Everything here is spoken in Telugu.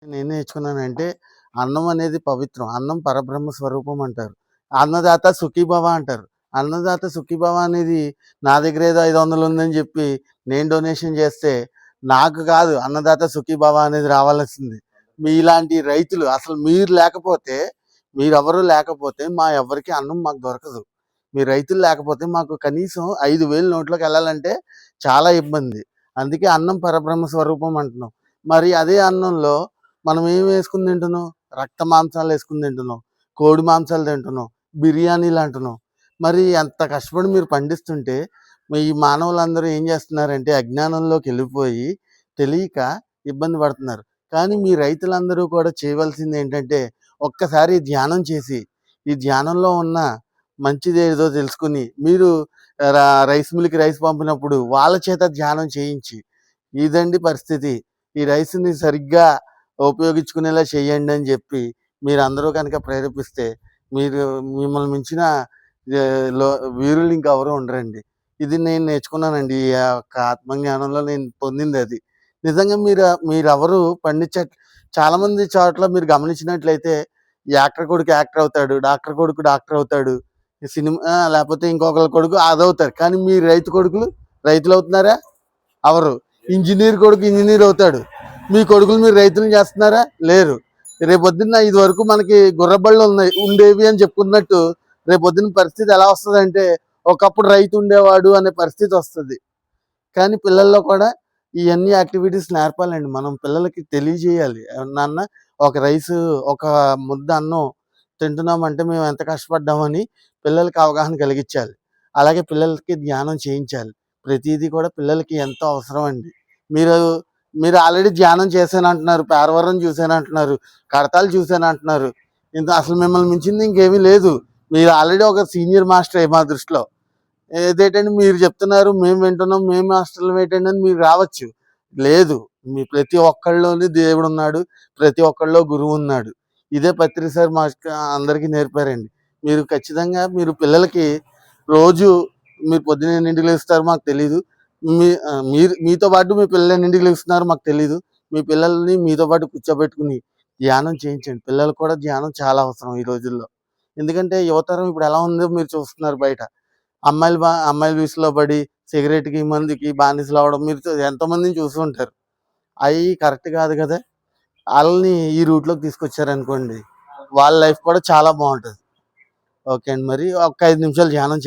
నేనేం నేర్చుకున్నానంటే, అన్నం అనేది పవిత్రం. అన్నం పరబ్రహ్మ స్వరూపం అంటారు. అన్నదాత సుఖీభవ అంటారు. అన్నదాత సుఖీభవ అనేది నా దగ్గర ఏదో 500 ఉందని చెప్పి నేను డొనేషన్ చేస్తే, నాకు కాదు అన్నదాత సుఖీభవ అనేది రావాల్సింది. మీలాంటి రైతులు అసలు మీరు లేకపోతే, మీరెవరు లేకపోతే మా ఎవ్వరికీ అన్నం మాకు దొరకదు. మీ రైతులు లేకపోతే మాకు కనీసం 5,000 నోట్లోకెళ్ళాలంటే చాలా ఇబ్బంది. అందుకే అన్నం పరబ్రహ్మ స్వరూపం అంటున్నాం. మరి అదే అన్నంలో మనం ఏం వేసుకుని తింటున్నాం? రక్త మాంసాలు వేసుకుని తింటున్నాం, కోడి మాంసాలు తింటున్నాం, బిర్యానీలు అంటున్నాం. మరి అంత కష్టపడి మీరు పండిస్తుంటే ఈ మానవులందరూ ఏం చేస్తున్నారంటే అజ్ఞానంలోకి వెళ్ళిపోయి తెలియక ఇబ్బంది పడుతున్నారు. కానీ మీ రైతులందరూ కూడా చేయవలసింది ఏంటంటే ఒక్కసారి ధ్యానం చేసి ఈ ధ్యానంలో ఉన్న మంచిది ఏదో తెలుసుకుని మీరు రైస్ మిల్కి రైస్ పంపినప్పుడు వాళ్ళ చేత ధ్యానం చేయించి ఇదండి పరిస్థితి, ఈ రైస్ని సరిగ్గా ఉపయోగించుకునేలా చేయండి అని చెప్పి మీరందరూ కనుక ప్రేరేపిస్తే మీరు మిమ్మల్ని మించిన ఆ, లో వీరులు ఇంకెవరూ ఉండరండి. ఇది నేను నేర్చుకున్నానండి. ఈ యొక్క ఆత్మజ్ఞానంలో నేను పొందింది అది. నిజంగా మీరెవరు పండించ చాలామంది చోట్ల మీరు గమనించినట్లయితే యాక్టర్ కొడుకు యాక్టర్ అవుతాడు, డాక్టర్ కొడుకు డాక్టర్ అవుతాడు, ఈ సినిమా లేకపోతే ఇంకొకళ్ళ కొడుకు అదవుతారు. కానీ మీ రైతు కొడుకులు రైతులు అవుతున్నారా? అవరు. ఇంజనీర్ కొడుకు ఇంజనీర్ అవుతాడు. మీ కొడుకులు మీరు రైతులను చేస్తున్నారా? లేరు. రేపొద్దున్న ఇది వరకు మనకి గుర్రబళ్ళు ఉండేవి అని చెప్పుకున్నట్టు రేపొద్దున పరిస్థితి ఎలా వస్తుందంటే ఒకప్పుడు రైతు ఉండేవాడు అనే పరిస్థితి వస్తుంది. కానీ పిల్లల్లో కూడా ఇవన్నీ యాక్టివిటీస్ నేర్పాలండి. మనం పిల్లలకి తెలియజేయాలి. నాన్న ఒక రైసు, ఒక ముద్ద అన్నం తింటున్నామంటే మేము ఎంత కష్టపడ్డామని పిల్లలకి అవగాహన కలిగించాలి. అలాగే పిల్లలకి ధ్యానం చేయించాలి. ప్రతీదీ కూడా పిల్లలకి ఎంతో అవసరం అండి. మీరు మీరు ఆల్రెడీ ధ్యానం చేశానంటున్నారు, పేరవరం చూశానంటున్నారు, కడతాలు చూశానంటున్నారు. అసలు మిమ్మల్ని మించింది ఇంకేమీ లేదు. మీరు ఆల్రెడీ ఒక సీనియర్ మాస్టరే మా దృష్టిలో. ఏదేంటంటే మీరు చెప్తున్నారు, మేము వింటున్నాం, మేము మాస్టర్లం ఏంటండి అని మీరు రావచ్చు. లేదు, మీ ప్రతి ఒక్కళ్ళలోని దేవుడు ఉన్నాడు, ప్రతి ఒక్కళ్ళలో గురువు ఉన్నాడు. ఇదే పత్రి సార్ మాకు అందరికీ నేర్పారండి. మీరు ఖచ్చితంగా మీరు పిల్లలకి రోజు మీరు పొద్దున్న ఎన్నింటికి లేస్తారు మాకు తెలీదు. మీరు మీతో పాటు మీ పిల్లలు ఎన్నింటికి లేస్తున్నారు మాకు తెలీదు. మీ పిల్లల్ని మీతో పాటు కూర్చోబెట్టుకుని ధ్యానం చేయించండి. పిల్లలకు కూడా ధ్యానం చాలా అవసరం ఈ రోజుల్లో. ఎందుకంటే యువతరం ఇప్పుడు ఎలా ఉందో మీరు చూస్తున్నారు బయట. అమ్మాయిల విసులో పడి సిగరెట్‌కి, మందుకి బానిసలు అవ్వడం మీరు ఎంతోమందిని చూసి ఉంటారు. అయి కరెక్ట్ కాదు కదా! ఆళ్ళని ఈ రూట్‌లోకి తీసుకొచ్చారనుకోండి, వాళ్ళ లైఫ్ కూడా చాలా బావుంటది. ఓకే అండి. మరి ఒక 5 నిమిషాలు ధ్యానం